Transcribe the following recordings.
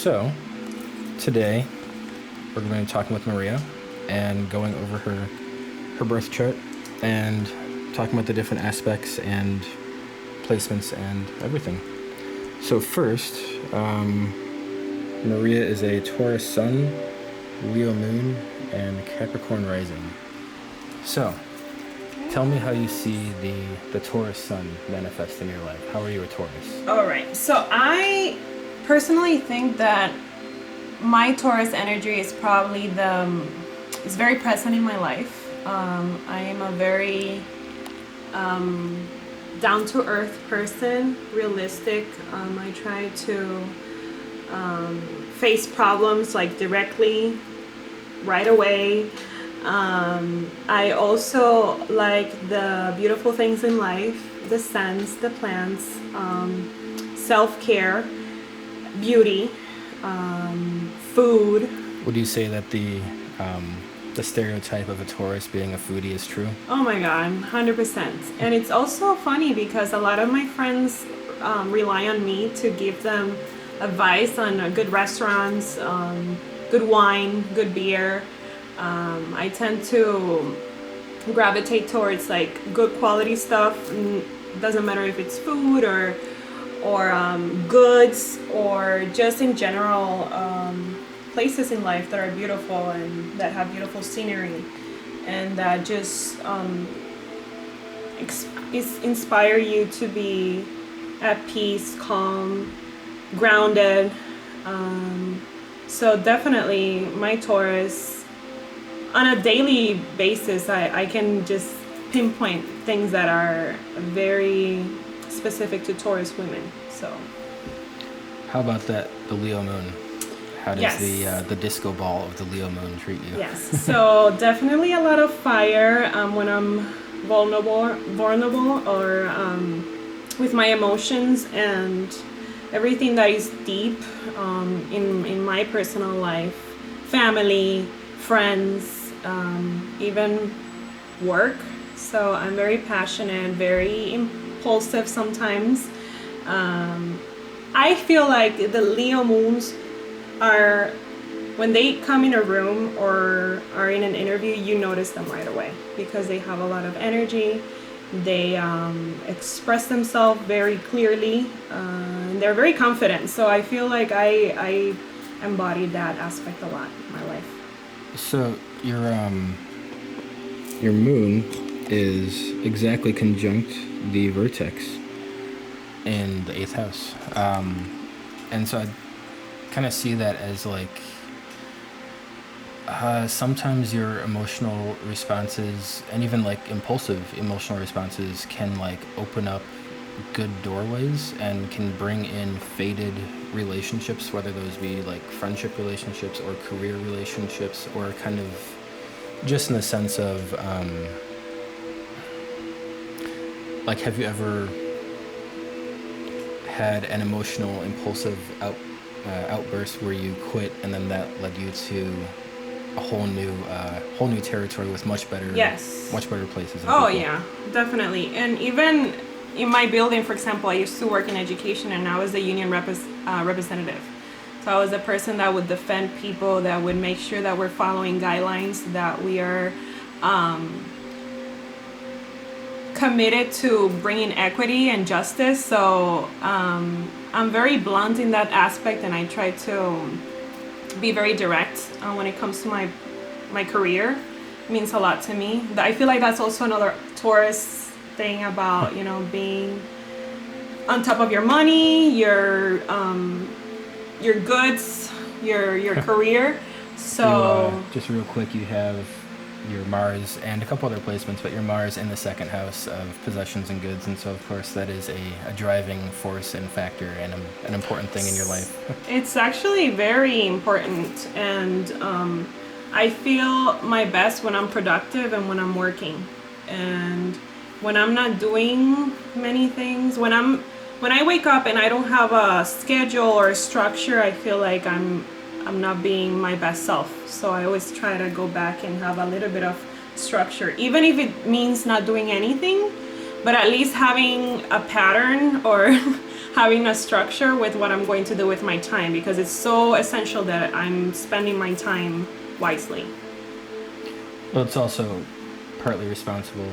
So, today we're going to be talking with Maria and going over her birth chart and talking about the different aspects and placements and everything. So first, Maria is a Taurus Sun, Leo Moon, and Capricorn Rising. So, tell me how you see the Taurus Sun manifest in your life. How are you a Taurus? All right. So I personally think that my Taurus energy is probably is very present in my life. I am a very down-to-earth person, realistic. I try to face problems like directly, right away. I also like the beautiful things in life, the scents, the plants, self-care, beauty, food. Would you say that the stereotype of a Taurus being a foodie is true? Oh my God, 100%. And it's also funny because a lot of my friends rely on me to give them advice on good restaurants, good wine, good beer. I tend to gravitate towards like good quality stuff. Doesn't matter if it's food or goods or just in general places in life that are beautiful and that have beautiful scenery and that just inspire you to be at peace, calm, grounded. So definitely my Taurus, on a daily basis, I can just pinpoint things that are very specific to Taurus women. So how about the Leo Moon? How does yes. the disco ball of the Leo Moon treat you? Yes, so definitely a lot of fire when I'm vulnerable or with my emotions and everything that is deep in my personal life, family, friends, even work. So I'm very passionate, very impulsive sometimes. I feel like the Leo moons are, when they come in a room or are in an interview, you notice them right away because they have a lot of energy. They express themselves very clearly. And they're very confident. So I feel like I embodied that aspect a lot in my life. So your moon is exactly conjunct the Vertex in the 8th house. And so I kind of see that as like sometimes your emotional responses and even like impulsive emotional responses can like open up good doorways and can bring in faded relationships, whether those be like friendship relationships or career relationships, or kind of just in the sense of like, have you ever had an emotional impulsive outburst where you quit and then that led you to a whole new territory with much better places? Oh yeah, definitely. And even in my building, for example, I used to work in education and I was the union representative. So I was the person that would defend people, that would make sure that we're following guidelines, that we are committed to bringing equity and justice. So I'm very blunt in that aspect, and I try to be very direct when it comes to my career. It means a lot to me. I feel like that's also another Taurus thing about, being on top of your money, your goods, your career. So just real quick, you have your Mars and a couple other placements, but your Mars in the 2nd house of possessions and goods, and so of course that is a driving force and factor and an important thing in your life. It's actually very important, and I feel my best when I'm productive and when I'm working, and when I'm not doing many things. When I wake up and I don't have a schedule or a structure, I feel like I'm not being my best self. So I always try to go back and have a little bit of structure, even if it means not doing anything, but at least having a pattern or having a structure with what I'm going to do with my time, because it's so essential that I'm spending my time wisely. Well, it's also partly responsible,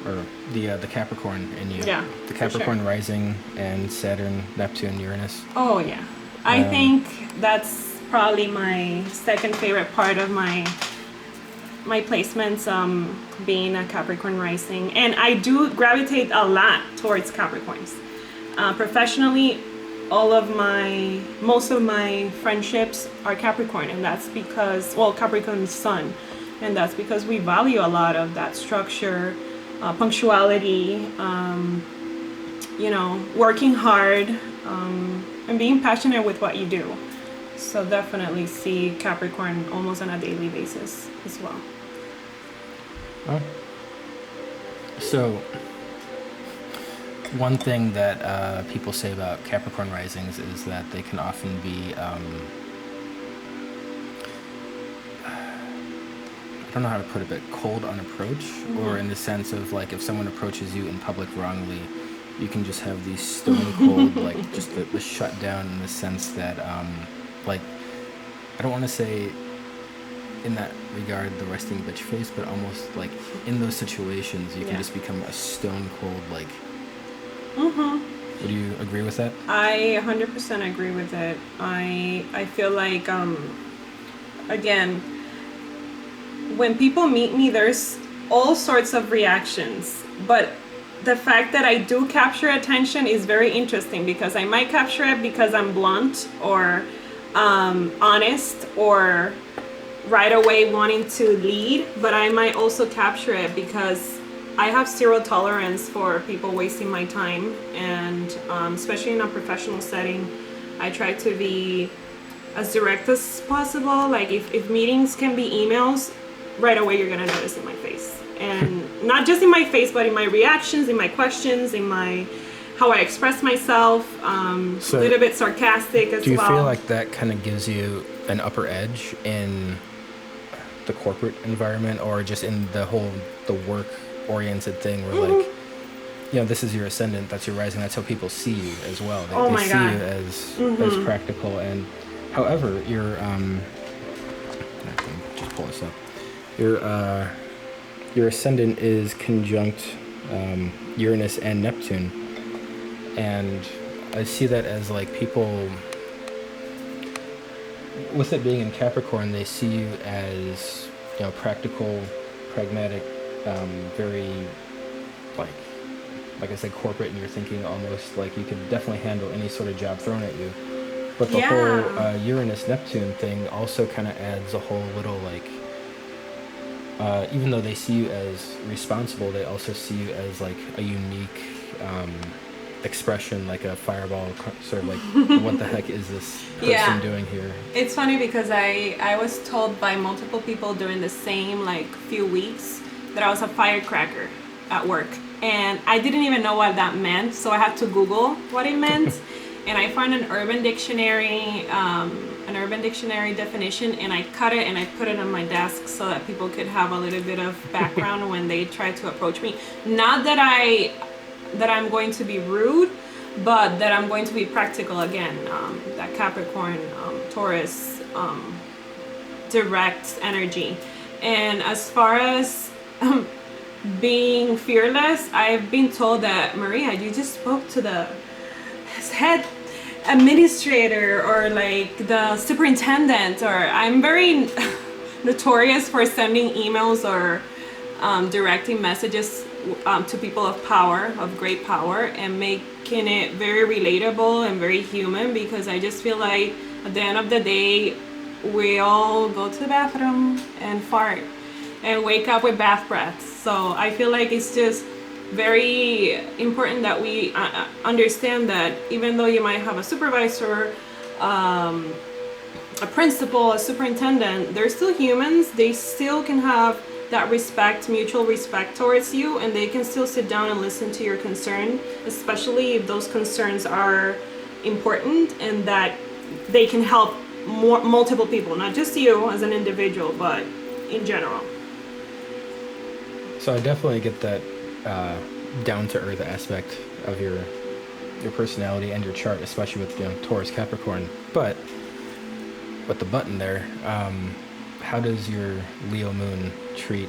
or the Capricorn in you. Yeah, The for Capricorn sure. rising and Saturn, Neptune, Uranus. Oh yeah, I think that's probably my second favorite part of my placements, being a Capricorn rising, and I do gravitate a lot towards Capricorns. Professionally, most of my friendships are Capricorn, and that's because, well, Capricorn Sun, and that's because we value a lot of that structure, punctuality, working hard, and being passionate with what you do. So definitely see Capricorn almost on a daily basis as well. Oh. So, one thing that people say about Capricorn risings is that they can often be, I don't know how to put it, but cold on approach, or in the sense of like if someone approaches you in public wrongly, you can just have these stone cold, like just the shut down, in the sense that, like, I don't want to say in that regard the resting bitch face, but almost like in those situations you can just become a stone cold, like. Would you agree with that? I 100% agree with it. I feel like, again, when people meet me, there's all sorts of reactions, but the fact that I do capture attention is very interesting, because I might capture it because I'm blunt or honest or right away wanting to lead, but I might also capture it because I have zero tolerance for people wasting my time, and especially in a professional setting, I try to be as direct as possible. Like if meetings can be emails, right away you're gonna notice in my face, and not just in my face, but in my reactions, in my questions, in my how I express myself. So a little bit sarcastic as well. do you feel like that kind of gives you an upper edge in the corporate environment, or just in the work oriented thing where like, this is your ascendant, that's your rising, that's how people see you as well. They see you as practical, and however your I can just pull this up. Your ascendant is conjunct Uranus and Neptune, and I see that as like people, with it being in Capricorn, they see you as practical, pragmatic, very like I said, corporate in your thinking, almost like you could definitely handle any sort of job thrown at you. But the whole Uranus Neptune thing also kind of adds a whole little like, even though they see you as responsible, they also see you as like a unique expression, like a fireball, sort of like, what the heck is this person doing here? It's funny because I was told by multiple people during the same like few weeks that I was a firecracker at work, and I didn't even know what that meant, so I had to Google what it meant. And I found an Urban Dictionary definition, and I cut it and I put it on my desk so that people could have a little bit of background when they try to approach me. Not that I'm going to be rude, but that I'm going to be practical again. That Capricorn, Taurus, direct energy. And as far as being fearless, I've been told that, Maria, you just spoke to the head administrator or like the superintendent, or I'm very notorious for sending emails or directing messages to people of power, of great power, and making it very relatable and very human, because I just feel like at the end of the day we all go to the bathroom and fart and wake up with bath breaths. So I feel like it's just very important that we understand that even though you might have a supervisor, a principal, a superintendent, they're still humans. They still can have that respect, mutual respect towards you, and they can still sit down and listen to your concern, especially if those concerns are important and that they can help multiple people, not just you as an individual, but in general. So I definitely get that down to earth aspect of your personality and your chart, especially with Taurus Capricorn. But with the button there, how does your Leo moon treat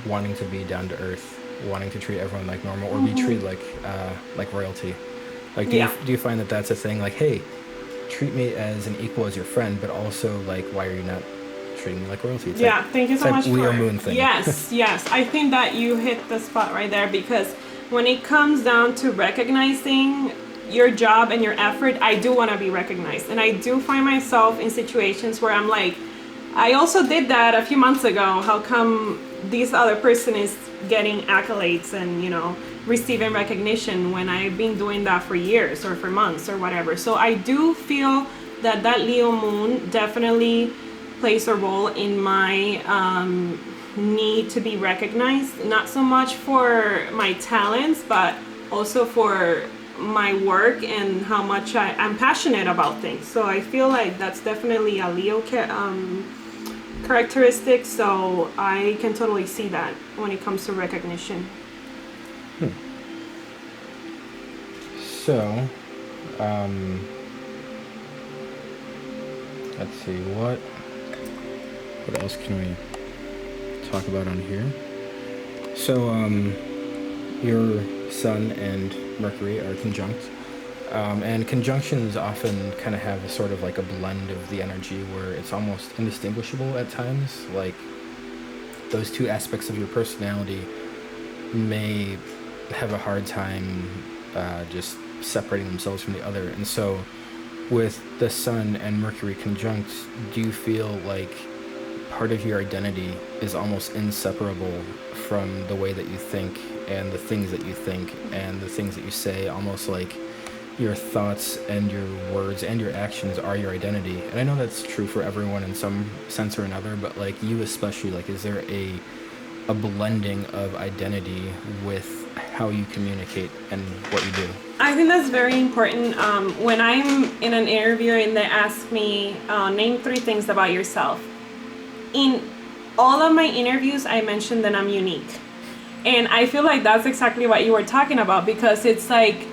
wanting to be down to earth, wanting to treat everyone like normal, or be treated like royalty? Like, do you find that that's a thing? Like, hey, treat me as an equal as your friend, but also like, why are you not treating me like royalty? It's thank you so much Leo for moon thing. Yes, yes. I think that you hit the spot right there, because when it comes down to recognizing your job and your effort, I do want to be recognized, and I do find myself in situations where I'm like, I also did that a few months ago. How come this other person is getting accolades and receiving recognition when I've been doing that for years or for months or whatever? So I do feel that Leo moon definitely plays a role in my need to be recognized, not so much for my talents, but also for my work and how much I'm passionate about things. So I feel like that's definitely a Leo characteristic. So I can totally see that when it comes to recognition. So, let's see, what else can we talk about on here? So, your Sun and Mercury are conjunct, and conjunctions often kind of have a sort of like a blend of the energy where it's almost indistinguishable at times. Like, those two aspects of your personality may have a hard time just separating themselves from the other. And so with the Sun and Mercury conjunct, do you feel like part of your identity is almost inseparable from the way that you think and the things that you think and the things that you say? Almost like your thoughts and your words and your actions are your identity. And I know that's true for everyone in some sense or another, but like you especially, like, is there a blending of identity with how you communicate and what you do? I think that's very important. When I'm in an interview and they ask me, name 3 things about yourself. In all of my interviews, I mention that I'm unique. And I feel like that's exactly what you were talking about, because it's like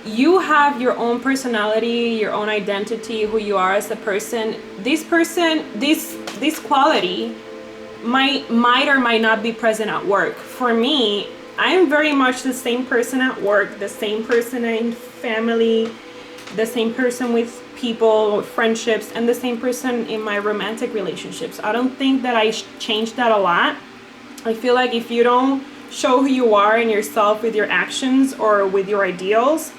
you have your own personality, your own identity, who you are as a person. This quality might or might not be present at work. For me, I'm very much the same person at work, the same person in family, the same person with people, friendships, and the same person in my romantic relationships. I don't think that I changed that a lot. I feel like if you don't show who you are and yourself with your actions or with your ideals,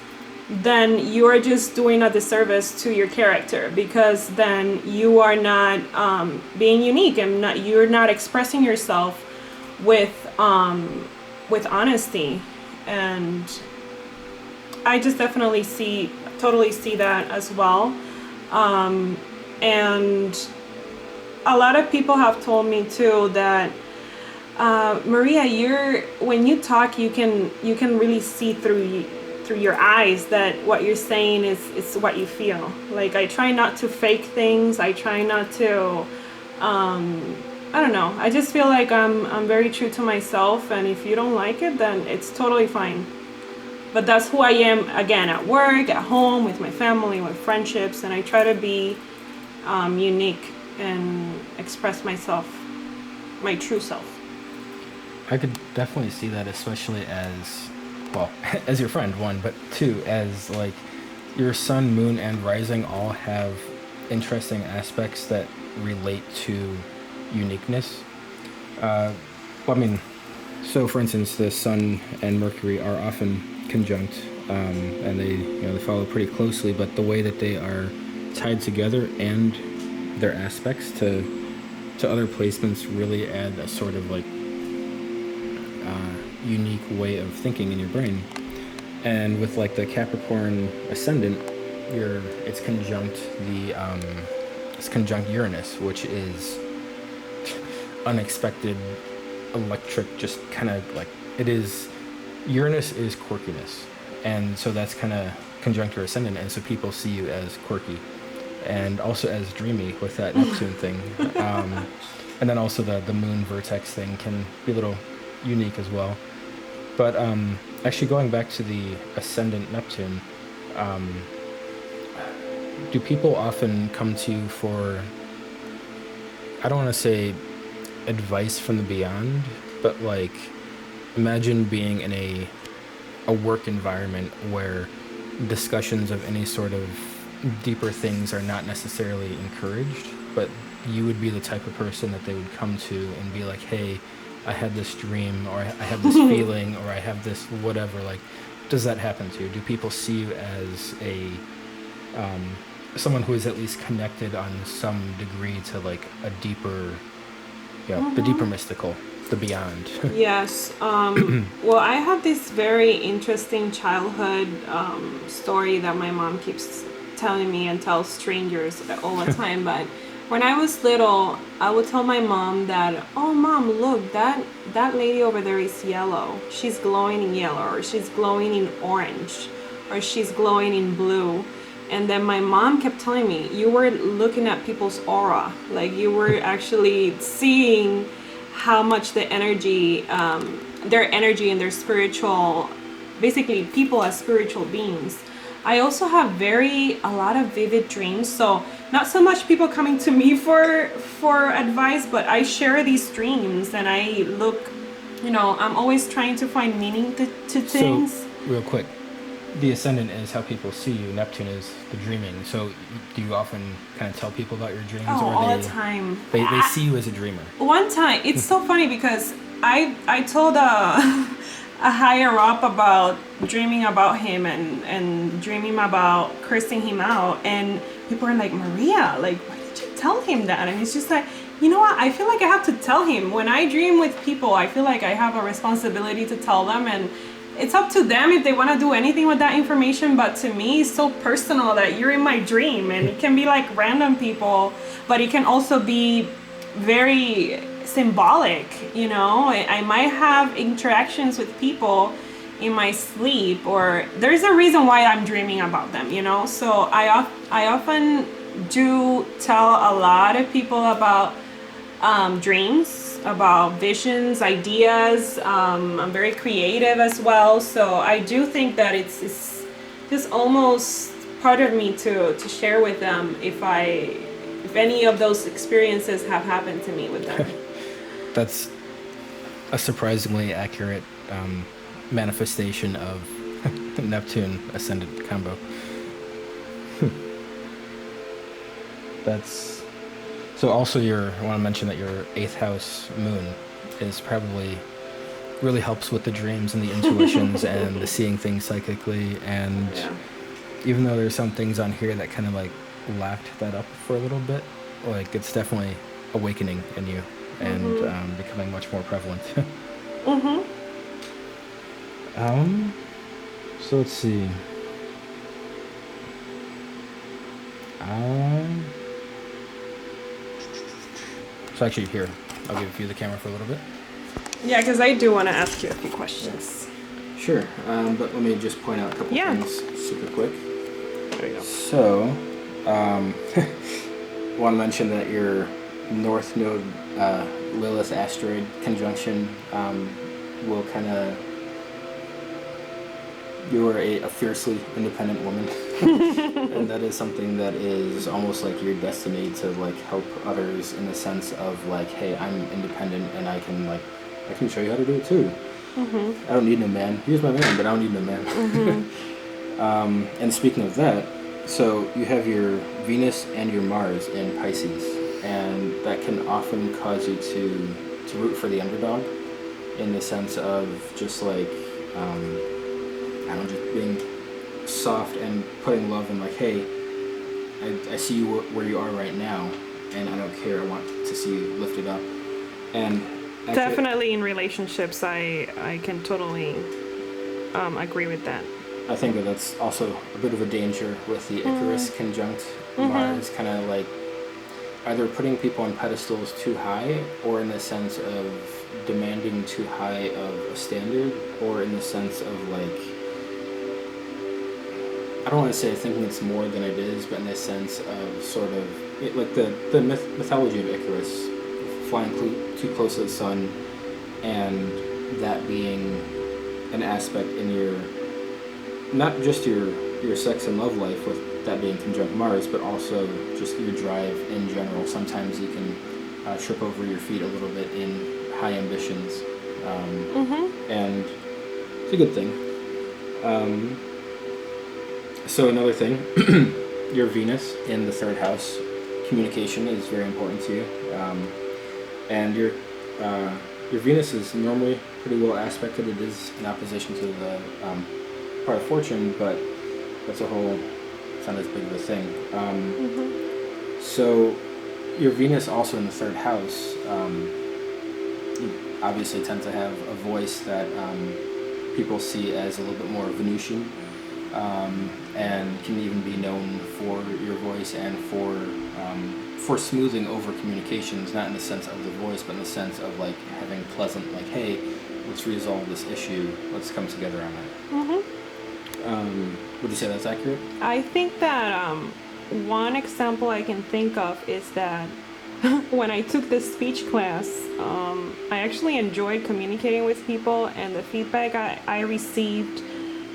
then you are just doing a disservice to your character, because then you are not being unique and you're not expressing yourself with honesty. And I just definitely totally see that as well. And a lot of people have told me too that Maria, when you talk, you can really see through your eyes that what you're saying is what you feel. Like, I try not to fake things. I try not to I don't know. I just feel like I'm very true to myself, and if you don't like it, then it's totally fine. But that's who I am, again, at work, at home, with my family, with friendships, and I try to be unique and express myself, my true self. I could definitely see that, especially as, well, as your friend, one, but two, as like your sun, moon, and rising all have interesting aspects that relate to uniqueness. So for instance, the sun and Mercury are often conjunct, and they follow pretty closely, but the way that they are tied together and their aspects to other placements really add a sort of like unique way of thinking in your brain. And with like the Capricorn Ascendant, it's conjunct Uranus, which is unexpected, electric, just kind of like it is. Uranus is quirkiness, and so that's kind of conjunct your ascendant, and so people see you as quirky and also as dreamy with that Neptune thing. And then also the moon vertex thing can be a little unique as well. But actually, going back to the ascendant Neptune, um, do people often come to you for, I don't want to say advice from the beyond, but like imagine being in a work environment where discussions of any sort of deeper things are not necessarily encouraged, but you would be the type of person that they would come to and be like, hey, I had this dream, or I have this feeling, or I have this whatever. Like, does that happen to you? Do people see you as a someone who is at least connected on some degree to like a deeper, the deeper mystical, the beyond? Yes. Well, I have this very interesting childhood story that my mom keeps telling me and tells strangers all the time. But when I was little, I would tell my mom that, "Oh, mom, look, that lady over there is yellow. She's glowing in yellow, or she's glowing in orange, or she's glowing in blue." And then my mom kept telling me, "You were looking at people's aura, like you were actually seeing how much the energy, their energy and their spiritual, basically people as spiritual beings." I also have a lot of vivid dreams. So not so much people coming to me for advice, but I share these dreams and I look, I'm always trying to find meaning to things. So, real quick, the ascendant is how people see you. Neptune is the dreaming. So, do you often kind of tell people about your dreams, Oh, or all the time. They see you as a dreamer? One time, it's so funny because I told a higher up about dreaming about him and dreaming about cursing him out, and people are like, "Maria, like, why did you tell him that?" And it's just like, you know what? I feel like I have to tell him. When I dream with people, I feel like I have a responsibility to tell them, and it's up to them if they want to do anything with that information. But to me, it's so personal that you're in my dream, and it can be like random people, but it can also be very symbolic. I might have interactions with people in my sleep, or there's a reason why I'm dreaming about them. So I often do tell a lot of people about dreams, about visions, ideas. I'm very creative as well, so I do think that it's just almost part of me to share with them if any of those experiences have happened to me with them. That's a surprisingly accurate manifestation of Neptune ascendant combo. That's so. Also, I want to mention that your 8th house moon is probably really helps with the dreams and the intuitions and the seeing things psychically. And even though there's some things on here that kind of like lacked that up for a little bit, like it's definitely awakening in you and becoming much more prevalent. So let's see. So actually, here, I'll give you the camera for a little bit. Yeah, because I do want to ask you a few questions. Sure, but let me just point out a couple things super quick. There you go. So, want to mention that your North Node Lilith asteroid conjunction will kind of... You are a fiercely independent woman, and that is something that is almost like your destiny to like help others in the sense of like, hey, I'm independent and I can show you how to do it too. I don't need no man. Here's my man, but I don't need no man. And speaking of that, so you have your Venus and your Mars in Pisces, and that can often cause you to root for the underdog in the sense of just like, I don't know, just being soft and putting love in like, hey, I see you where you are right now, and I don't care. I want to see you lifted up. And definitely in relationships, I can totally agree with that. I think that that's also a bit of a danger with the Icarus conjunct Mars, kind of like either putting people on pedestals too high, or in the sense of demanding too high of a standard, or in the sense of like, I don't want to say thinking it's more than it is, but in the sense of sort of like the mythology of Icarus, flying too close to the sun, and that being an aspect in your, not just your sex and love life with that being conjunct Mars, but also just your drive in general. Sometimes you can trip over your feet a little bit in high ambitions, and it's a good thing. So another thing, your Venus in the third house, communication is very important to you, and your Venus is normally pretty well aspected. It is in opposition to the part of fortune, but that's a whole, it's not as big of a thing. So your Venus also in the third house, you obviously tend to have a voice that people see as a little bit more Venusian, and can even be known for your voice and for smoothing over communications, not in the sense of the voice, but in the sense of like having pleasant, like, hey, let's resolve this issue, let's come together on it. Would you say that's accurate? I think that one example I can think of is that when I took this speech class, I actually enjoyed communicating with people, and the feedback I received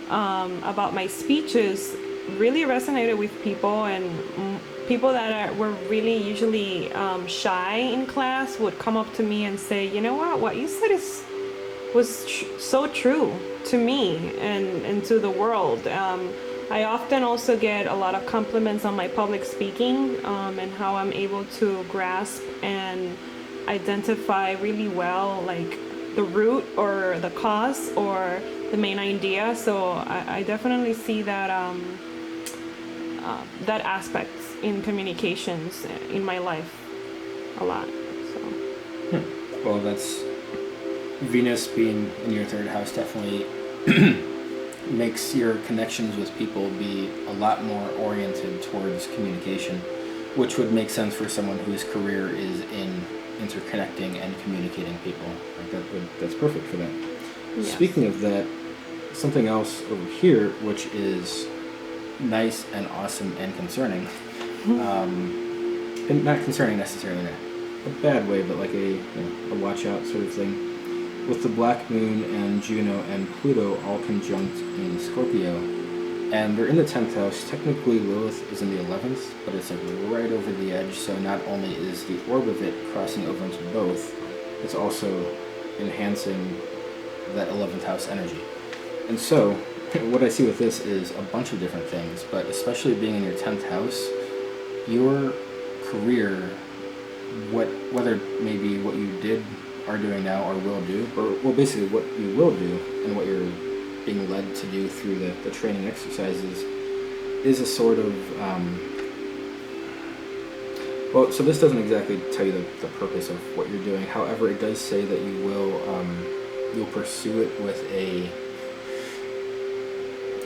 about my speeches really resonated with people, and people that were really usually shy in class would come up to me and say, you know what you said was so true to me and to the world. I often also get a lot of compliments on my public speaking, and how I'm able to grasp and identify really well like the root or the cause or the main idea. So I definitely see that that aspect in communications in my life a lot. So. Well, that's Venus being in your third house definitely makes your connections with people be a lot more oriented towards communication, which would make sense for someone whose career is in interconnecting and communicating people. Like that's perfect for that. Yes. Speaking of that, something else over here, which is nice and awesome and concerning, and not concerning necessarily in a bad way, but like a watch out sort of thing. With the Black Moon and Juno and Pluto all conjunct in Scorpio, and they're in the 10th house. Technically Lilith is in the 11th, but it's like right over the edge, so not only is the orb of it crossing over into both, it's also enhancing that 11th house energy. And so what I see with this is a bunch of different things, but especially being in your 10th house, your career, whether maybe what you did, are doing now, or will do, or well, basically what you will do and what you're being led to do through the training exercises, is a sort of well, so this doesn't exactly tell you the purpose of what you're doing. However, it does say that you will you'll pursue it with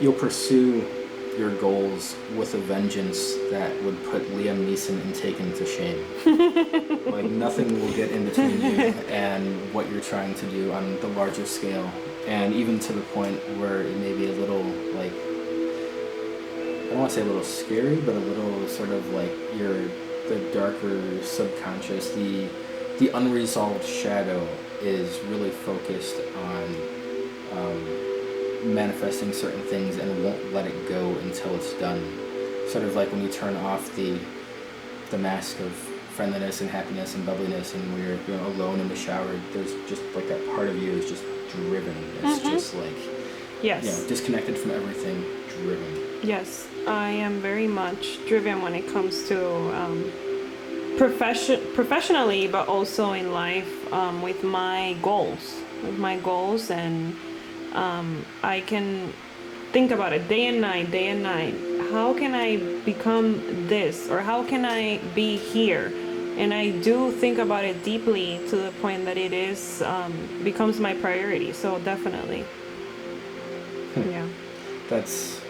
you'll pursue your goals with a vengeance that would put Liam Neeson and Taken to shame. Like nothing will get in between you and what you're trying to do on the larger scale, and even to the point where it may be a little like, I don't want to say a little scary, but a little sort of like the darker subconscious, the unresolved shadow is really focused on manifesting certain things and won't let it go until it's done. Sort of like when you turn off the mask of friendliness and happiness and bubbliness, and when you're alone in the shower, there's just like that part of you is just driven. It's just like, yes, disconnected from everything, driven. Yes, I am very much driven when it comes to professionally, but also in life, with my goals, and I can think about it day and night. How can I become this, or how can I be here? And I do think about it deeply to the point that it is becomes my priority. So definitely, yeah. That's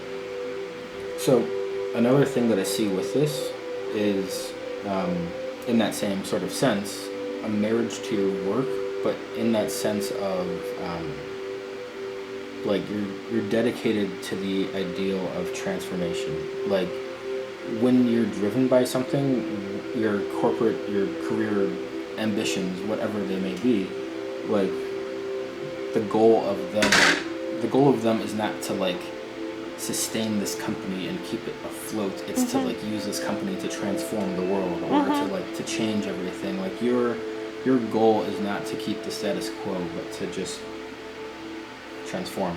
so. Another thing that I see with this is, in that same sort of sense, a marriage to your work, but in that sense of like you're dedicated to the ideal of transformation. Like when you're driven by something, your career ambitions, whatever they may be, like the goal of them, the goal of them is not to like sustain this company and keep it afloat. It's to like use this company to transform the world, or to like to change everything. Like your goal is not to keep the status quo, but to just transform.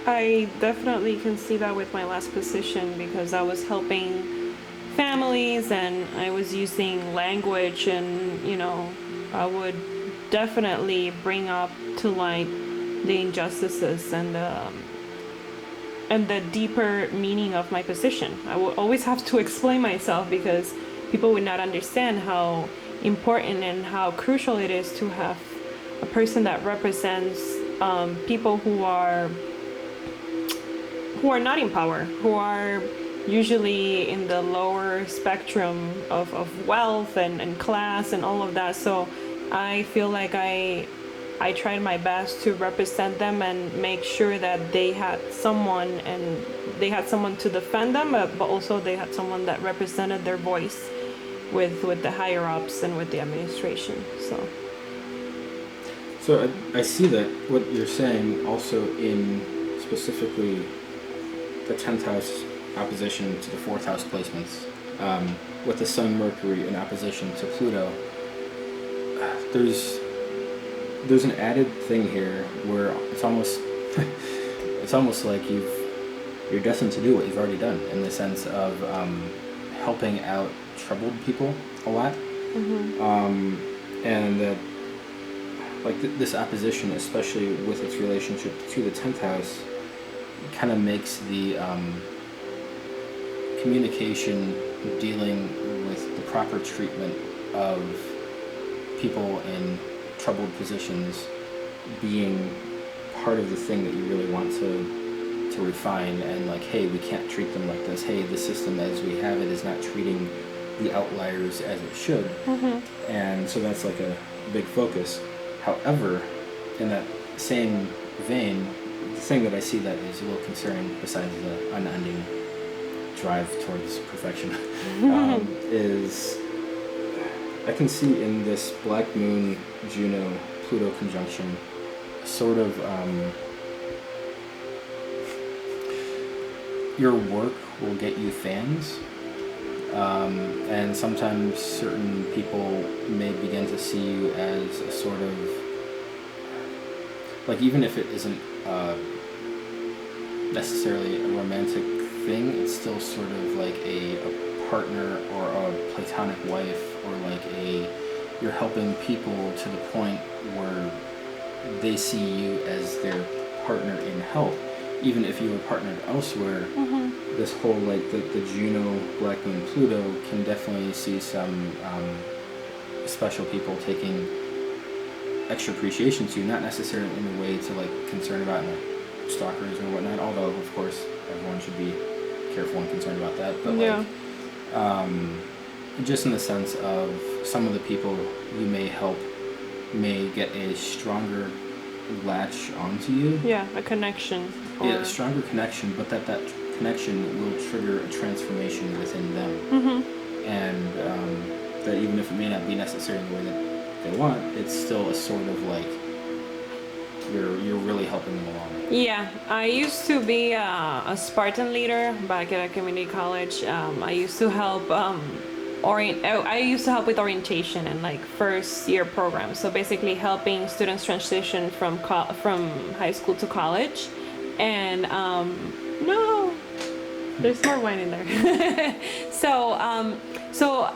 I definitely can see that with my last position, because I was helping families and I was using language, and I would definitely bring up to light the injustices and the deeper meaning of my position. I would always have to explain myself, because people would not understand how important and how crucial it is to have a person that represents people who are not in power, who are usually in the lower spectrum of wealth and class and all of that. So I feel like I tried my best to represent them and make sure that they had someone to defend them, but also they had someone that represented their voice with the higher ups and with the administration. So I see that what you're saying also in specifically the 10th house opposition to the 4th house placements, with the Sun Mercury in opposition to Pluto. There's an added thing here where it's almost like you're destined to do what you've already done, in the sense of helping out troubled people a lot, and that like this opposition, especially with its relationship to the 10th house, kind of makes the communication, dealing with the proper treatment of people in troubled positions, being part of the thing that you really want to refine. And like, hey, we can't treat them like this. Hey, the system as we have it is not treating the outliers as it should. And so that's like a big focus. However, in that same vein, the thing that I see that is a little concerning, besides the unending drive towards perfection, is I can see in this Black Moon Juno Pluto conjunction sort of your work will get you fans, and sometimes certain people may begin to see you as a sort of, like, even if it isn't necessarily a romantic thing, it's still sort of like a partner or a platonic wife, or like you're helping people to the point where they see you as their partner in help. Even if you were partnered elsewhere, this whole like the Juno Black Moon Pluto can definitely see some special people taking extra appreciation to you, not necessarily in a way to like concern about like stalkers or whatnot, although of course everyone should be careful and concerned about that, but like just in the sense of some of the people you may help may get a stronger latch onto you. Yeah, a connection. Yeah, a stronger connection, but that connection will trigger a transformation within them. And that even if it may not be necessarily the way that they want, it's still a sort of like you're really helping them along. Yeah, I used to be a Spartan leader back at a community college. I used to help I used to help with orientation and like first year programs. So basically helping students transition from high school to college. And no, there's more wine in there. So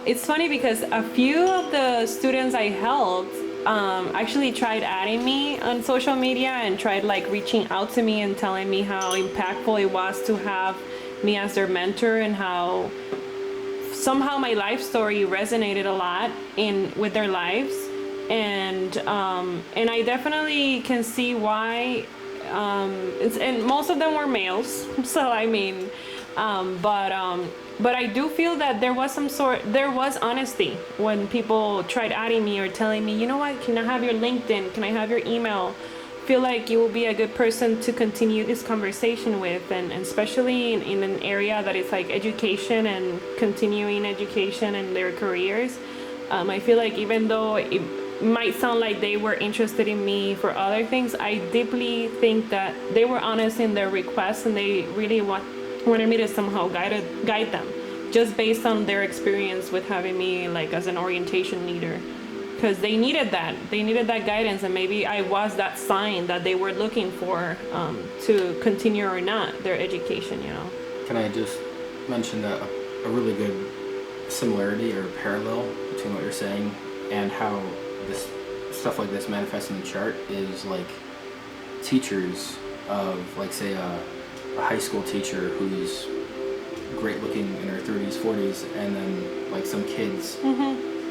it's funny because a few of the students I helped actually tried adding me on social media and tried like reaching out to me and telling me how impactful it was to have me as their mentor, and how somehow my life story resonated a lot with their lives, and I definitely can see why. And most of them were males, so I mean, but I do feel that there was honesty when people tried adding me or telling me, you know what, can I have your LinkedIn? Can I have your email? Feel like you will be a good person to continue this conversation with, and especially in an area that is like education and continuing education and their careers. I feel like even though might sound like they were interested in me for other things, I deeply think that they were honest in their requests, and they really wanted me to somehow guide them, just based on their experience with having me like as an orientation leader, because they needed that guidance, and maybe I was that sign that they were looking for, to continue or not their education, you know. Can I just mention that a really good similarity or parallel between what you're saying and how this stuff like this manifests in the chart is like teachers of, like, say a high school teacher who's great looking in her 30s, 40s, and then like some kids,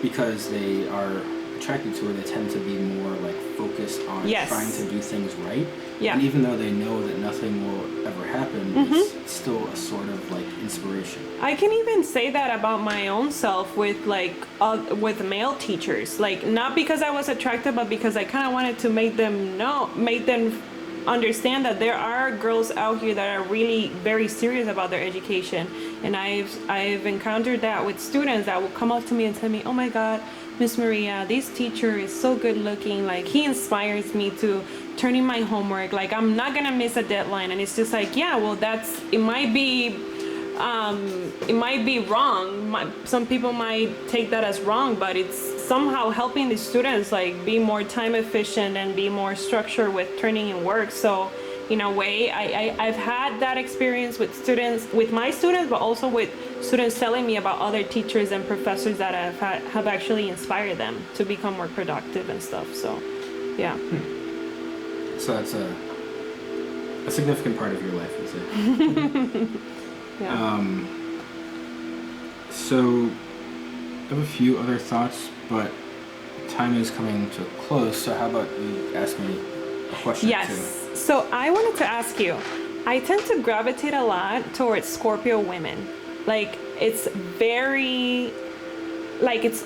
because they are attracted to her, they tend to be more like focused on trying to do things right. Yeah. And even though they know that nothing will ever happen, it's still a sort of like inspiration. I can even say that about my own self with like with male teachers, like not because I was attracted, but because I kind of wanted to make them understand that there are girls out here that are really very serious about their education. And I've encountered that with students that will come up to me and tell me, "Oh my God, Miss Maria, this teacher is so good looking. Like he inspires me to turn in my homework. Like I'm not gonna miss a deadline." And it's just like, yeah, well, it might be wrong. Some people might take that as wrong, but it's somehow helping the students like be more time efficient and be more structured with turning in work. So in a way, I've had that experience with my students, but also with students telling me about other teachers and professors that have actually inspired them to become more productive and stuff. So, yeah. So that's a significant part of your life, is it? Yeah. So I have a few other thoughts, but time is coming to a close. So how about you ask me a question? Yes. So I wanted to ask you, I tend to gravitate a lot towards Scorpio women. Like it's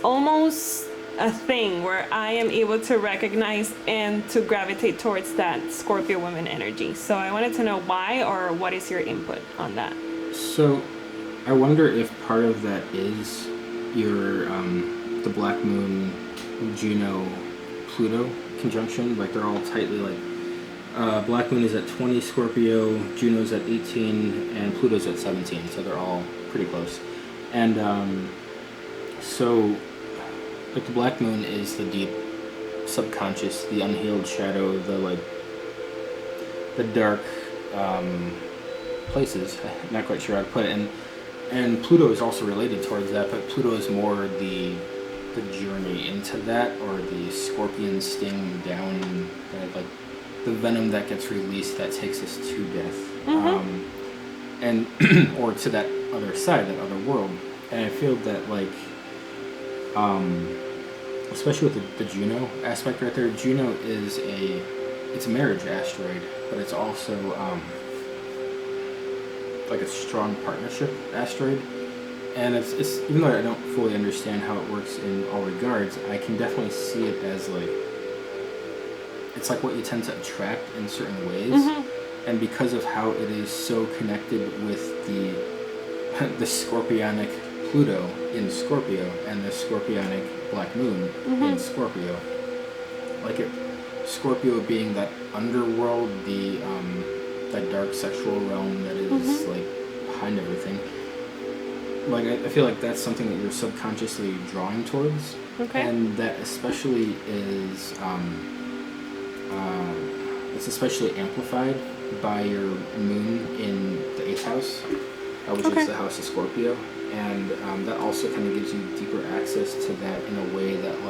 almost a thing where I am able to recognize and to gravitate towards that Scorpio woman energy. So I wanted to know why, or what is your input on that? So I wonder if part of that is your the Black Moon Juno Pluto conjunction. Like they're all tightly like Black Moon is at 20 Scorpio, Juno's at 18, and Pluto's at 17. So they're all pretty close. And so like the Black Moon is the deep subconscious, the unhealed shadow, the dark places. I'm not quite sure how to put it. And Pluto is also related towards that, but Pluto is more the journey into that, or the scorpion sting down, like the venom that gets released that takes us to death, and or to that other side, that other world. And I feel that like, especially with the Juno aspect right there, Juno is it's a marriage asteroid, but it's also like a strong partnership asteroid. And it's even though I don't fully understand how it works in all regards, I can definitely see it as like, it's like what you tend to attract in certain ways. And because of how it is so connected with the scorpionic Pluto in Scorpio and the scorpionic Black Moon in Scorpio, like Scorpio being that underworld, that dark sexual realm that is like behind everything. Like I feel like that's something that you're subconsciously drawing towards, and that especially is it's especially amplified by your moon in the 8th house, which is the house of Scorpio, and that also kind of gives you deeper access to that in a way that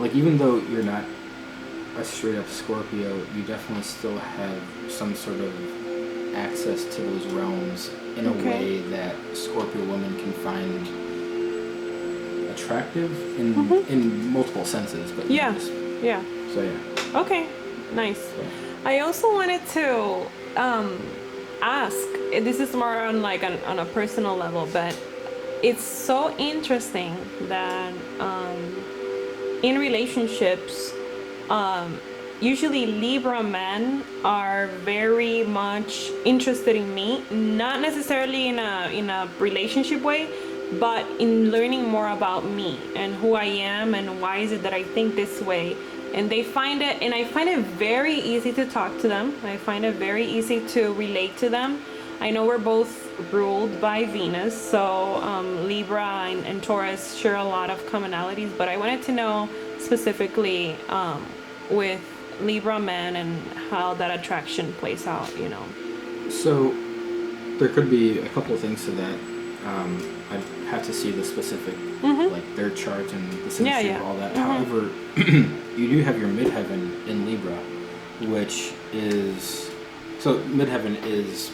like even though you're not a straight up Scorpio, you definitely still have some sort of access to those realms in a way that Scorpio women can find attractive in multiple senses. But so yeah. Okay, nice. So. I also wanted to ask. This is more on like on a personal level, but it's so interesting that in relationships, usually Libra men are very much interested in me, not necessarily in a relationship way, but in learning more about me and who I am and why is it that I think this way. And they find it, and I find it very easy to talk to them. I find it very easy to relate to them. I know we're both ruled by Venus, so Libra and Taurus share a lot of commonalities, but I wanted to know specifically with Libra men and how that attraction plays out, you know. So there could be a couple of things to that. I'd have to see the specific, like their chart and the synastry of all that. However, you do have your midheaven in Libra, which is, so midheaven is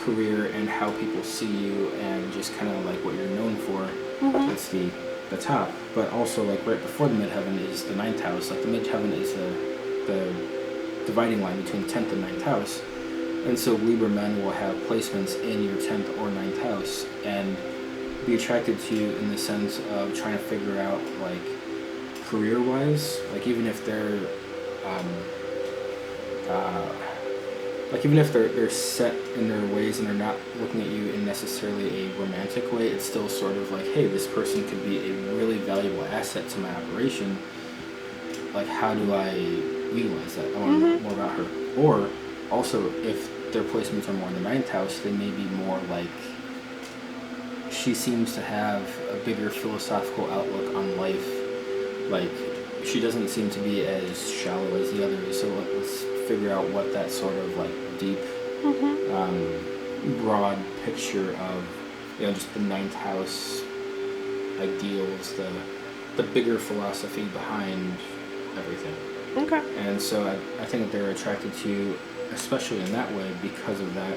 career and how people see you and just kind of like what you're known for. That's the top. But also like right before the midheaven is the ninth house. Like the midheaven is the dividing line between 10th and 9th house. And so Libra men will have placements in your 10th or 9th house and be attracted to you in the sense of trying to figure out, like, career-wise, like even if they're, they're set in their ways and they're not looking at you in necessarily a romantic way, it's still sort of like, hey, this person could be a really valuable asset to my operation. Like, how do I utilize that? I want to know more about her. Or also, if their placements are more in the 9th house, they may be more like, she seems to have a bigger philosophical outlook on life. Like, she doesn't seem to be as shallow as the others, so let's figure out what that sort of like deep, broad picture of, you know, just the 9th house ideals, the bigger philosophy behind everything. Okay. And so I think that they're attracted to you, especially in that way, because of that.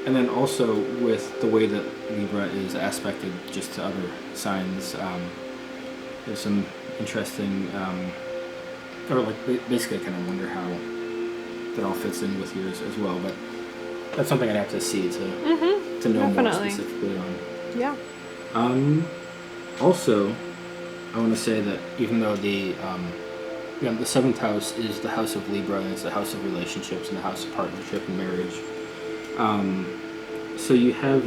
And then also with the way that Libra is aspected just to other signs, there's some interesting, or like basically I kind of wonder how that all fits in with yours as well. But that's something I'd have to see to know more specifically on. Yeah. Also, I want to say that even though the 7th house is the house of Libra and it's the house of relationships and the house of partnership and marriage. So you have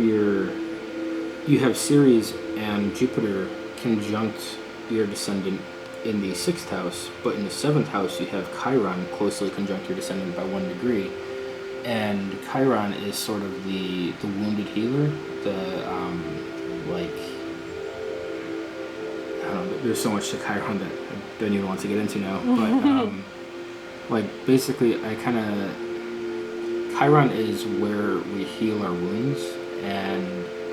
Ceres and Jupiter conjunct your descendant in the 6th house, but in the 7th house you have Chiron closely conjunct your descendant by 1 degree. And Chiron is sort of the wounded healer, I don't know, there's so much to Chiron that I don't even want to get into now, but basically Chiron is where we heal our wounds, and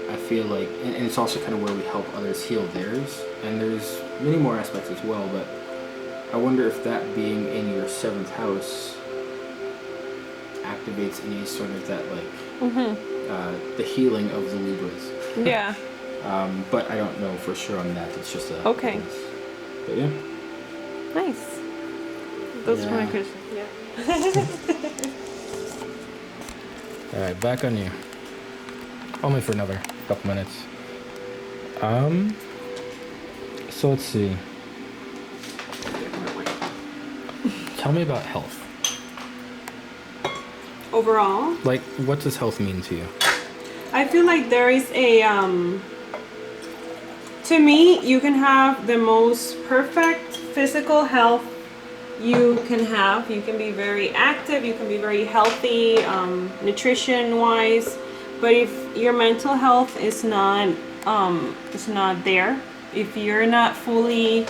I feel like, and it's also kind of where we help others heal theirs, and there's many more aspects as well, but I wonder if that being in your 7th house activates any sort of that, like, the healing of the Libras. Yeah. But I don't know for sure on that. It's just a okay. Guess. But yeah. Nice. Those were my questions. Yeah. All right, back on you. Only for another couple minutes. So let's see. Tell me about health. Overall? Like, what does health mean to you? I feel like there is a, to me, you can have the most perfect physical health you can have. You can be very active, you can be very healthy, nutrition-wise, but if your mental health is not there, if you're not fully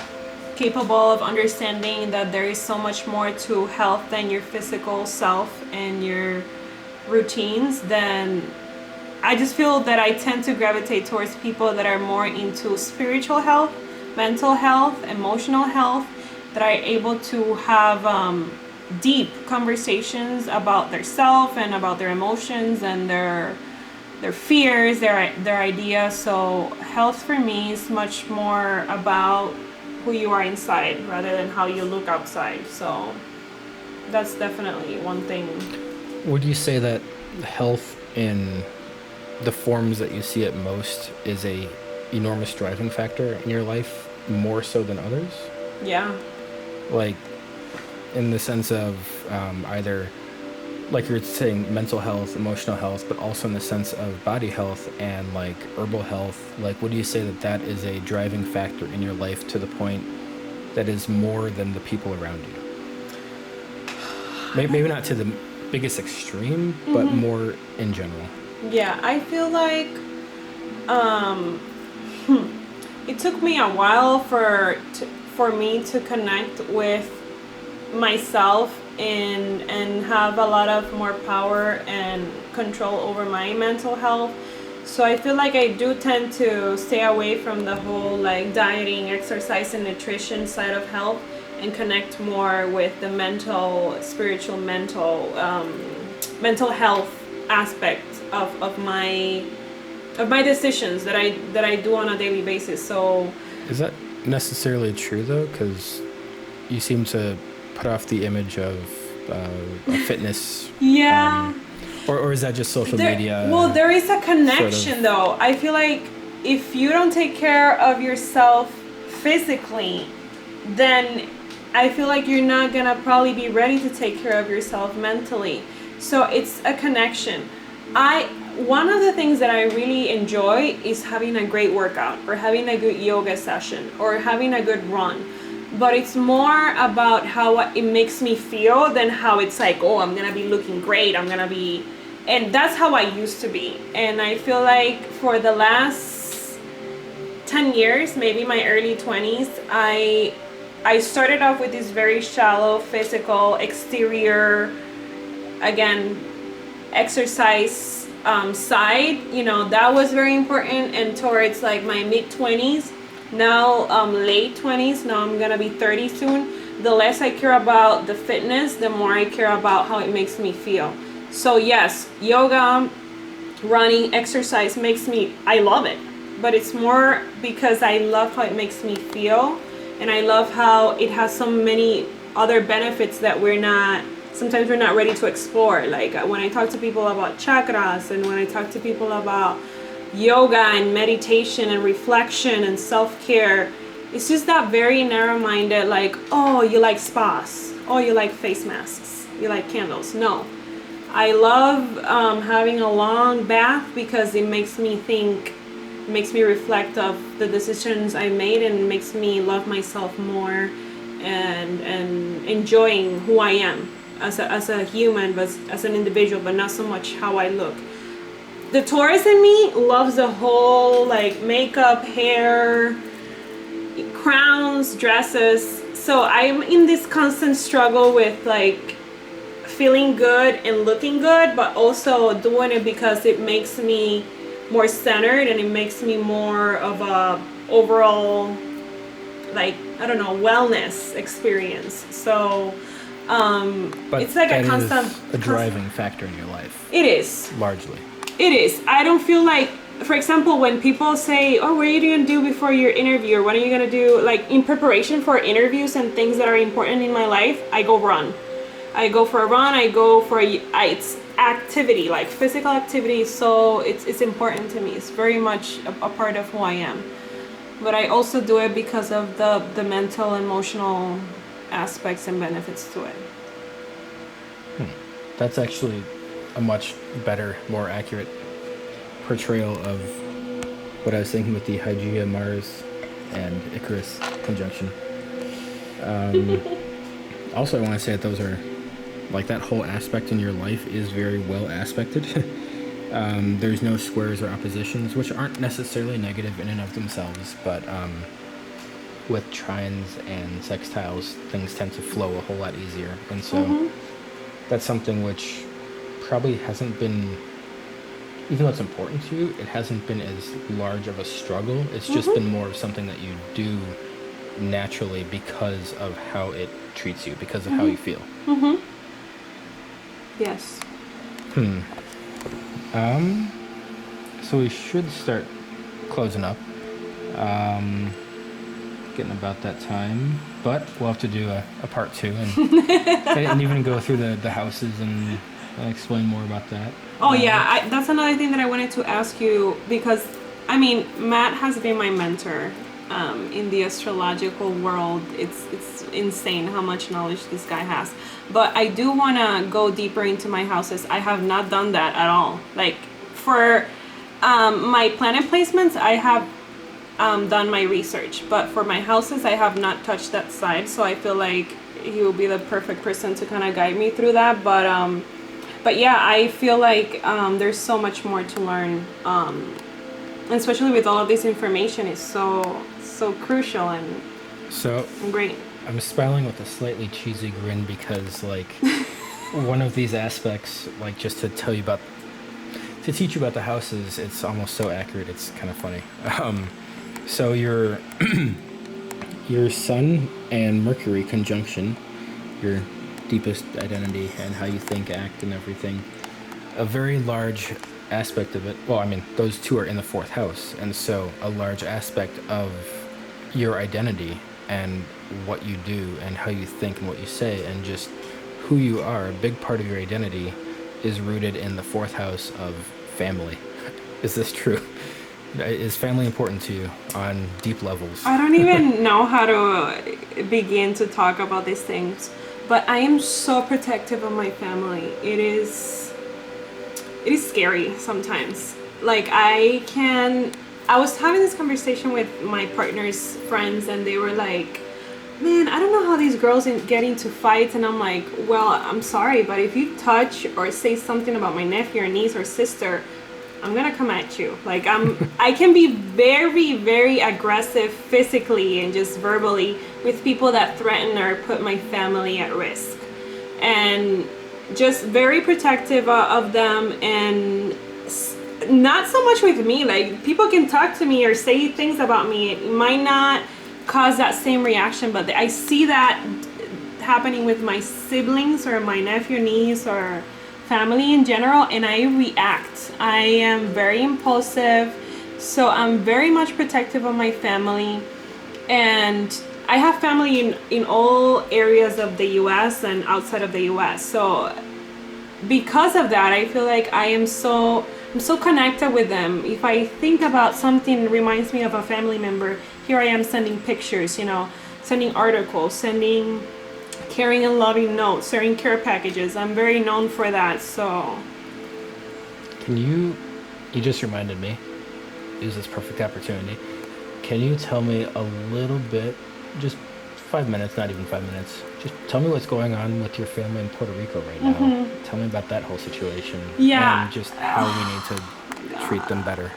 capable of understanding that there is so much more to health than your physical self and your routines, then I just feel that I tend to gravitate towards people that are more into spiritual health, mental health, emotional health, that are able to have deep conversations about their self and about their emotions and their fears, their ideas. So health for me is much more about who you are inside rather than how you look outside. So that's definitely one thing. Would you say that health in the forms that you see it most is a enormous driving factor in your life, more so than others? Yeah. Like, in the sense of either like you're saying, mental health, emotional health, but also in the sense of body health and like herbal health, like would you say that that is a driving factor in your life to the point that is more than the people around you? Maybe not to the biggest extreme, but more in general. Yeah, I feel like it took me a while for me to connect with myself and have a lot of more power and control over my mental health. So I feel like I do tend to stay away from the whole like dieting, exercise, and nutrition side of health, and connect more with the mental, spiritual, mental health aspect of my decisions that I do on a daily basis. So is that necessarily true though? Because you seem to put off the image of fitness. Yeah. Or is that just social media? Well, there is a connection though. I feel like if you don't take care of yourself physically, then I feel like you're not gonna probably be ready to take care of yourself mentally. So it's a connection. One of the things that I really enjoy is having a great workout, or having a good yoga session, or having a good run. But it's more about how it makes me feel than how it's like, oh, I'm gonna be looking great, and that's how I used to be. And I feel like for the last 10 years, maybe my early 20s, I started off with this very shallow physical exterior, again, exercise side, that was very important. And towards like my mid-20s, now late 20s, now I'm gonna be 30 soon, the less I care about the fitness, the more I care about how it makes me feel. So yes, yoga, running, exercise I love it, but it's more because I love how it makes me feel, and I love how it has so many other benefits that sometimes we're not ready to explore. Like when I talk to people about chakras, and when I talk to people about yoga and meditation and reflection and self-care, it's just that very narrow-minded, like, oh, you like spas, oh, you like face masks, you like candles. No, I love having a long bath because it makes me think, makes me reflect of the decisions I made, and makes me love myself more and enjoying who I am as a human, but as an individual, but not so much how I look. The Taurus in me loves the whole like makeup, hair, crowns, dresses. So I'm in this constant struggle with like feeling good and looking good, but also doing it because it makes me more centered, and it makes me more of a overall, like, I don't know, wellness experience. So but it's like a constant, a driving factor in your life. It is largely. It is. I don't feel like, for example, when people say, oh, what are you going to do before your interview, or what are you going to do like in preparation for interviews and things that are important in my life, I go run. I go for a run. I go for it's activity, like physical activity. So it's important to me. It's very much a part of who I am. But I also do it because of the mental, emotional aspects and benefits to it. That's actually a much better, more accurate portrayal of what I was thinking with the Hygeia, Mars, and Icarus conjunction. Also, I want to say that those are, like, that whole aspect in your life is very well aspected. There's no squares or oppositions, which aren't necessarily negative in and of themselves, but with trines and sextiles, things tend to flow a whole lot easier. And so that's something which probably hasn't been, even though it's important to you, it hasn't been as large of a struggle. It's just been more of something that you do naturally because of how it treats you, because of how you feel. Yes. So we should start closing up. Getting about that time, but we'll have to do a part 2 and even go through the houses and explain more about that. Oh yeah, that's another thing that I wanted to ask you, because I mean, Matt has been my mentor in the astrological world. It's insane how much knowledge this guy has. But I do want to go deeper into my houses. I have not done that at all. Like for my planet placements, I have done my research, but for my houses, I have not touched that side. So I feel like he will be the perfect person to kind of guide me through that. But yeah, I feel like there's so much more to learn, especially with all of this information. It's so crucial and great. I'm smiling with a slightly cheesy grin because like one of these aspects, like just to teach you about the houses, it's almost so accurate. It's kind of funny. So your Sun and Mercury conjunction, your deepest identity and how you think, act, and everything, a very large aspect of it. Well, I mean, those two are in the fourth house, and so a large aspect of your identity and what you do and how you think and what you say and just who you are, a big part of your identity is rooted in the fourth house of family. Is this true? Is family important to you on deep levels? I don't even know how to begin to talk about these things, but I am so protective of my family. It is scary sometimes. Like I was having this conversation with my partner's friends, and they were like, man, I don't know how these girls get into fights. And I'm like, well, I'm sorry, but if you touch or say something about my nephew or niece or sister, I'm gonna come at you. Like I can be very, very aggressive physically and just verbally with people that threaten or put my family at risk, and just very protective of them. And not so much with me. Like people can talk to me or say things about me. It might not cause that same reaction, but I see that happening with my siblings or my nephew, niece, or family in general, and I react. I am very impulsive, so I'm very much protective of my family. And I have family in all areas of the US and outside of the US. So because of that, I feel like I'm so connected with them. If I think about something that reminds me of a family member, here I am sending pictures, sending articles, caring and loving notes, sharing care packages. I'm very known for that. So can you just reminded me, use this perfect opportunity, can you tell me a little bit, just 5 minutes, not even 5 minutes, just tell me what's going on with your family in Puerto Rico right now. Mm-hmm. Tell me about that whole situation. Yeah. And just how we need to treat them better.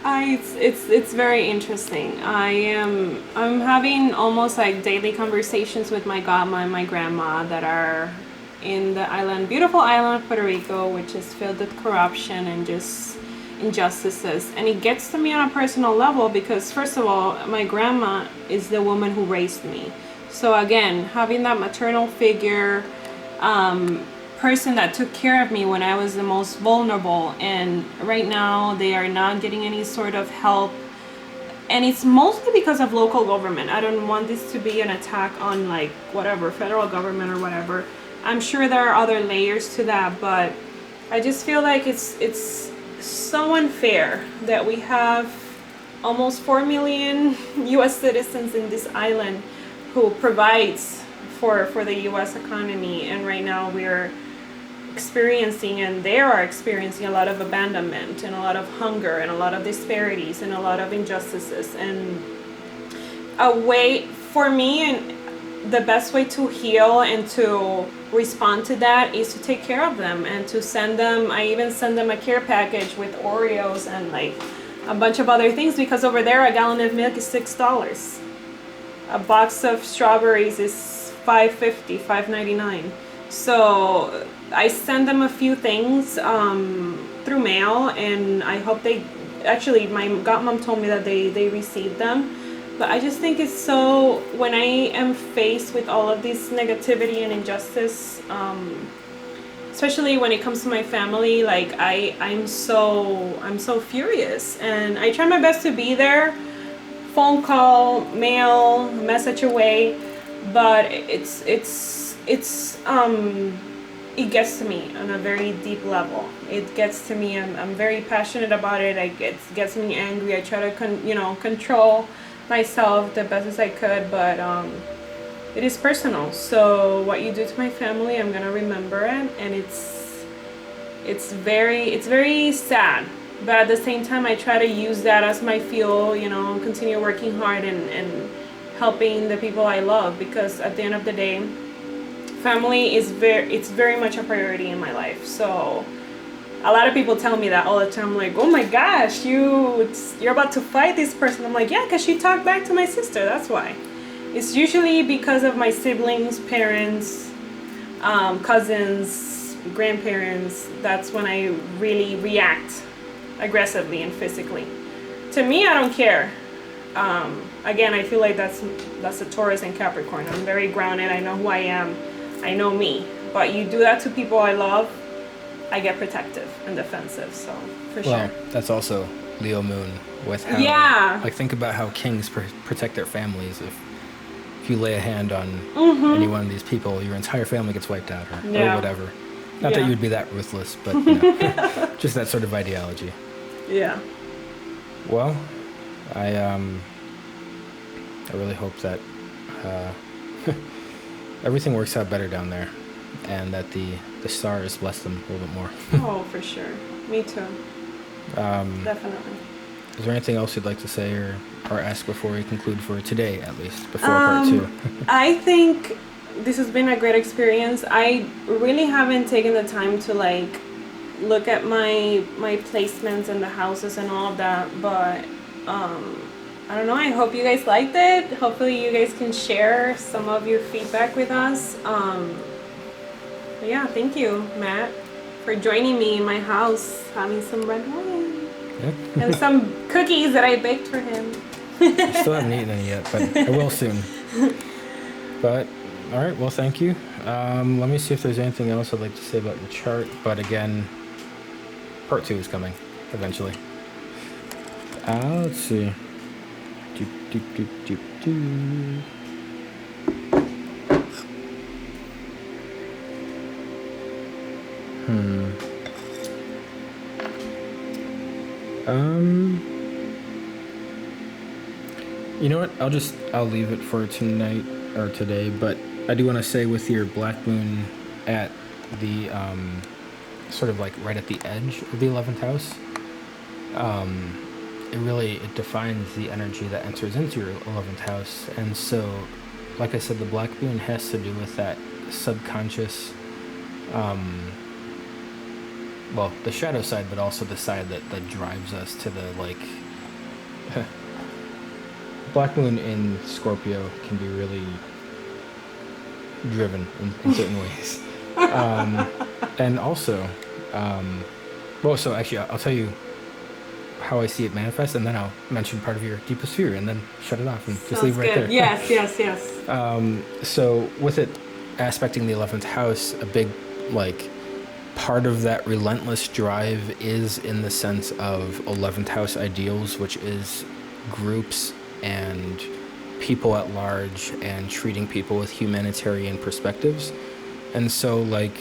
It's very interesting. I'm having almost like daily conversations with my godma and my grandma that are in the beautiful island of Puerto Rico, which is filled with corruption and just injustices. And it gets to me on a personal level because, first of all, my grandma is the woman who raised me. So again, having that maternal figure, person that took care of me when I was the most vulnerable, and right now they are not getting any sort of help, and it's mostly because of local government. I don't want this to be an attack on like whatever federal government or whatever. I'm sure there are other layers to that, but I just feel like it's so unfair that we have almost 4 million US citizens in this island who provides for the US economy, and right now we're experiencing, and they are experiencing, a lot of abandonment and a lot of hunger and a lot of disparities and a lot of injustices. And a way for me, and the best way to heal and to respond to that is to take care of them and to send them, I even send them a care package with Oreos and like a bunch of other things, because over there a gallon of milk is $6. A box of strawberries is $5.50, $5.99. So I send them a few things through mail, and I hope actually my godmom told me that they received them. But I just think it's so, when I am faced with all of this negativity and injustice, especially when it comes to my family, like I'm so furious, and I try my best to be there, phone call, mail, message away, but it gets to me on a very deep level. It gets to me. I'm very passionate about it. It gets me angry. I try to control myself the best as I could, but it is personal. So what you do to my family, I'm gonna remember it, and it's very sad. But at the same time, I try to use that as my fuel, you know, continue working hard and helping the people I love, because at the end of the day, family is very much a priority in my life. So a lot of people tell me that all the time, like, oh my gosh, you're about to fight this person. I'm like, yeah, because she talked back to my sister, that's why. It's usually because of my siblings, parents, cousins, grandparents. That's when I really react aggressively and physically. To me, I don't care. Again, I feel like that's a Taurus and Capricorn. I'm very grounded. I know who I am. I know me. But you do that to people I love, I get protective and defensive. So for sure. Well, that's also Leo Moon with how. Yeah. Like, think about how kings protect their families. If you lay a hand on any one of these people, your entire family gets wiped out or whatever. Not that you would be that ruthless, but you know, just that sort of ideology. Yeah. Well, I really hope that everything works out better down there, and that the stars bless them a little bit more. Oh, for sure. Me too. Definitely. Is there anything else you'd like to say or ask before we conclude for today, at least, before part 2? I think this has been a great experience. I really haven't taken the time to like look at my placements and the houses and all of that, but I don't know, I hope you guys liked it. Hopefully you guys can share some of your feedback with us. But yeah, thank you, Matt, for joining me in my house, having some red wine and some cookies that I baked for him. I still haven't eaten any yet, but I will soon. But all right, well, thank you. Let me see if there's anything else I'd like to say about your chart. But again, part 2 is coming eventually. Let's see. You know what? I'll leave it for tonight or today, but I do want to say, with your black moon at the sort of like right at the edge of the 11th house, it defines the energy that enters into your 11th house. And so, like I said, the black moon has to do with that subconscious, well, the shadow side, but also the side that drives us to the, like, black moon in Scorpio can be really driven in certain ways. And also, well, so actually, I'll tell you how I see it manifest, and then I'll mention part of your deepest fear, and then shut it off and just leave right there. Yes. So with it aspecting the 11th house, a big, like, part of that relentless drive is in the sense of 11th house ideals, which is groups and people at large and treating people with humanitarian perspectives. And so, like,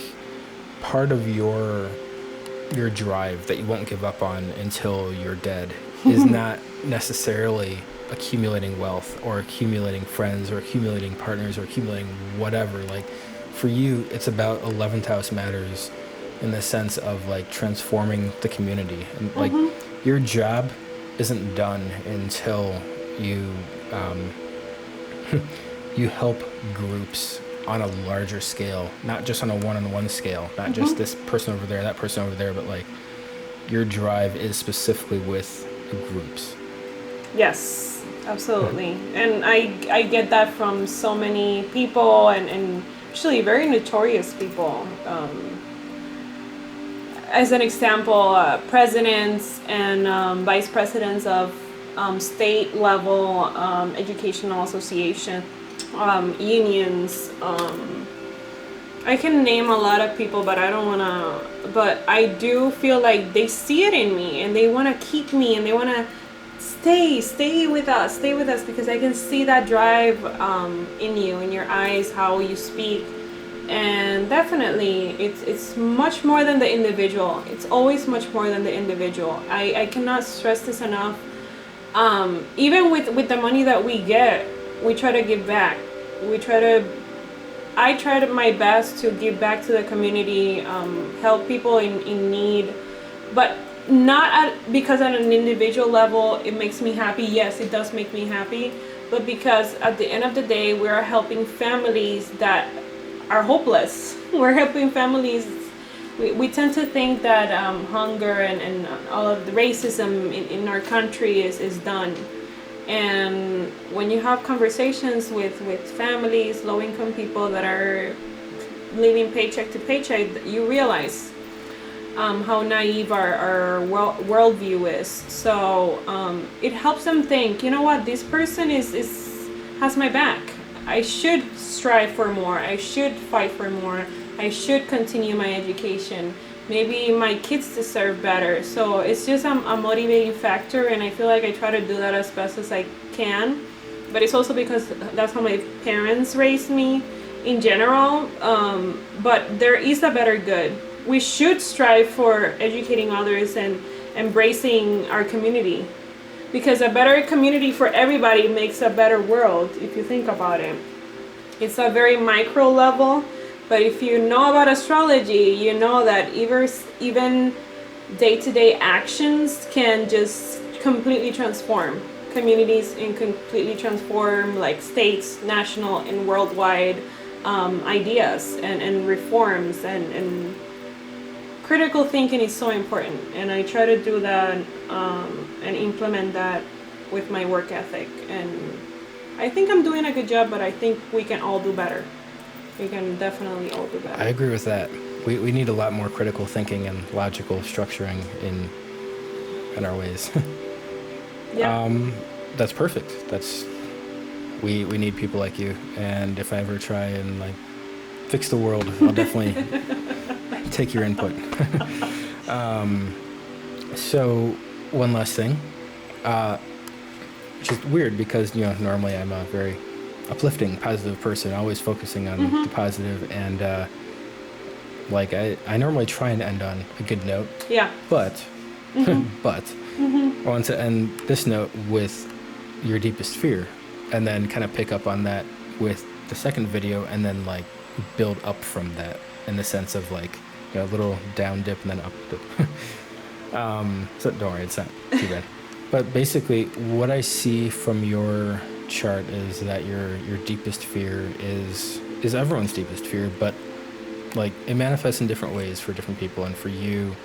part of your drive that you won't give up on until you're dead is not necessarily accumulating wealth or accumulating friends or accumulating partners or accumulating whatever. Like, for you, it's about 11th house matters in the sense of, like, transforming the community. And like, your job isn't done until you you help groups on a larger scale, not just on a one-on-one scale, not just this person over there, that person over there, but, like, your drive is specifically with groups. Yes, absolutely. And I get that from so many people, and actually very notorious people. As an example, presidents and vice presidents of state level educational association, unions. I can name a lot of people, but I don't want to. But I do feel like they see it in me, and they want to keep me, and they want to stay with us, because I can see that drive in you, in your eyes, how you speak. And definitely, it's much more than the individual. It's always much more than the individual. I cannot stress this enough. Even with the money that we get, we try to give back. We try to I tried my best to give back to the community, help people in need, but because at an individual level it makes me happy. Yes, it does make me happy, but because at the end of the day we are helping families that are hopeless. We're helping families. We tend to think that hunger and all of the racism in our country is done. And when you have conversations with families, low-income people that are living paycheck to paycheck, you realize how naive our worldview is. So it helps them think, you know what, this person has my back. I should strive for more. I should fight for more. I should continue my education. Maybe my kids deserve better. So it's just a motivating factor, and I feel like I try to do that as best as I can. But it's also because that's how my parents raised me in general. But there is a better good. We should strive for educating others and embracing our community, because a better community for everybody makes a better world, if you think about it. It's a very micro level. But if you know about astrology, you know that even day-to-day actions can just completely transform communities and completely transform like states, national and worldwide ideas and reforms. And critical thinking is so important. And I try to do that and implement that with my work ethic. And I think I'm doing a good job, but I think we can all do better. We can definitely all do better. I agree with that. We need a lot more critical thinking and logical structuring in our ways. Yeah. That's perfect. We need people like you. And if I ever try and like fix the world, I'll definitely take your input. So one last thing, which is weird because normally I'm a very uplifting, positive person, always focusing on the positive, and I normally try and end on a good note. Yeah. But I want to end this note with your deepest fear, and then kind of pick up on that with the second video, and then like build up from that in the sense of like a little down dip and then up dip. So don't worry, it's not too bad. But basically, what I see from your chart is that your deepest fear is everyone's deepest fear, but like it manifests in different ways for different people. And for you,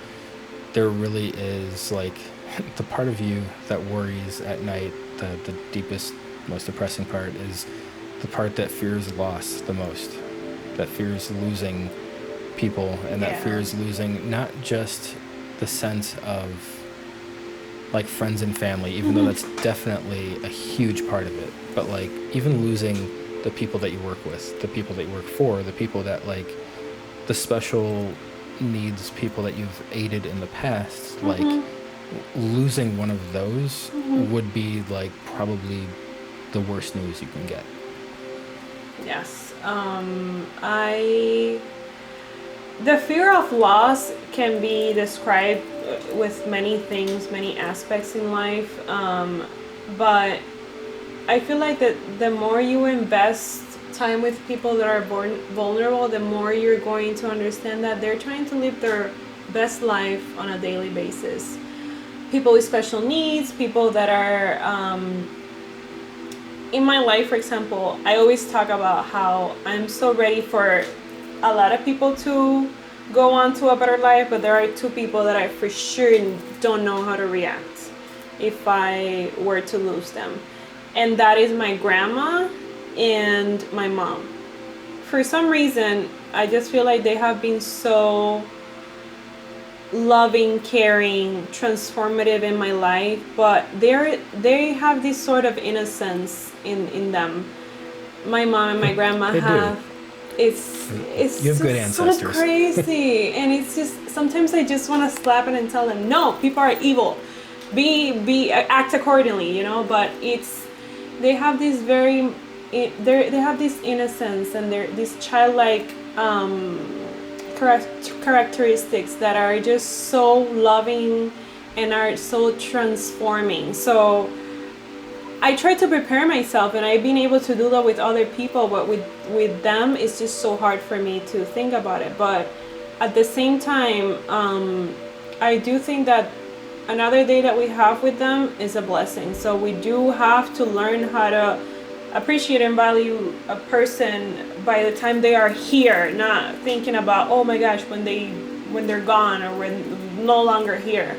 there really is like the part of you that worries at night, the deepest, most depressing part is the part that fears loss the most, that fears losing people, and that fears losing not just the sense of like friends and family, even though that's definitely a huge part of it, but like even losing the people that you work with, the people that you work for, the people that like the special needs people that you've aided in the past, like losing one of those would be like probably the worst news you can get. Yes. The fear of loss can be described with many things, many aspects in life, but I feel like that the more you invest time with people that are vulnerable, the more you're going to understand that they're trying to live their best life on a daily basis. People with special needs, people that are in my life, for example, I always talk about how I'm so ready for a lot of people to go on to a better life, but there are two people that I for sure don't know how to react if I were to lose them. And that is my grandma and my mom. For some reason, I just feel like they have been so loving, caring, transformative in my life, but they have this sort of innocence in them. My mom and my grandma have. It's you have good ancestors. So crazy, and it's just sometimes I just want to slap it and tell them, no, people are evil, act accordingly, But they have this they have this innocence and these childlike characteristics that are just so loving and are so transforming. So I try to prepare myself, and I've been able to do that with other people, but with them, it's just so hard for me to think about it. But at the same time, I do think that another day that we have with them is a blessing. So we do have to learn how to appreciate and value a person by the time they are here, not thinking about, oh my gosh, when they're gone or when no longer here.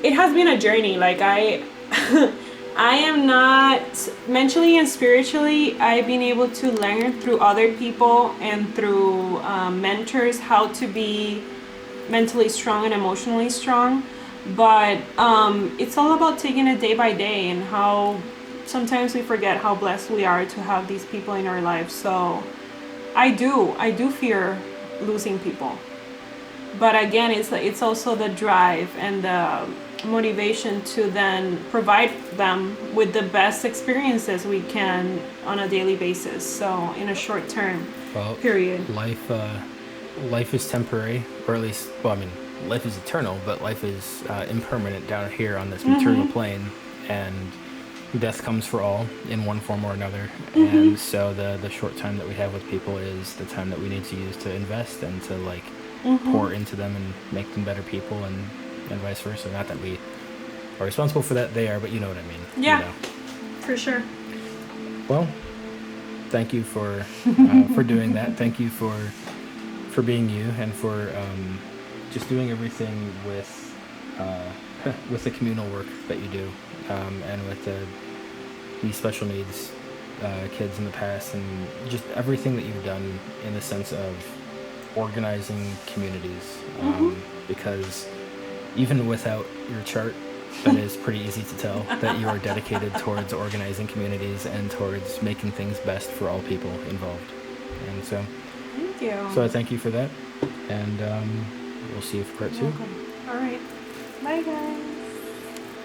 It has been a journey. Like I am not mentally and spiritually, I've been able to learn through other people and through mentors how to be mentally strong and emotionally strong. But it's all about taking it day by day, and how sometimes we forget how blessed we are to have these people in our lives. So I do fear losing people. But again, it's also the drive and the motivation to then provide them with the best experiences we can on a daily basis. So in a short term period. Life is temporary, or at least, well, I mean, life is eternal, but life is impermanent down here on this material plane, and death comes for all in one form or another. And so the short time that we have with people is the time that we need to use to invest and to like pour into them and make them better people, and vice versa. Not that we are responsible for that, they are, but you know what I mean. Yeah, you know. For sure. Well, thank you for doing that. Thank you for being you, and for just doing everything with the communal work that you do, and with these special needs kids in the past, and just everything that you've done in the sense of organizing communities, because even without your chart, that is pretty easy to tell that you are dedicated towards organizing communities and towards making things best for all people involved. And so thank you. So I thank you for that, and we'll see you for part 2. Welcome. All right. Bye, guys.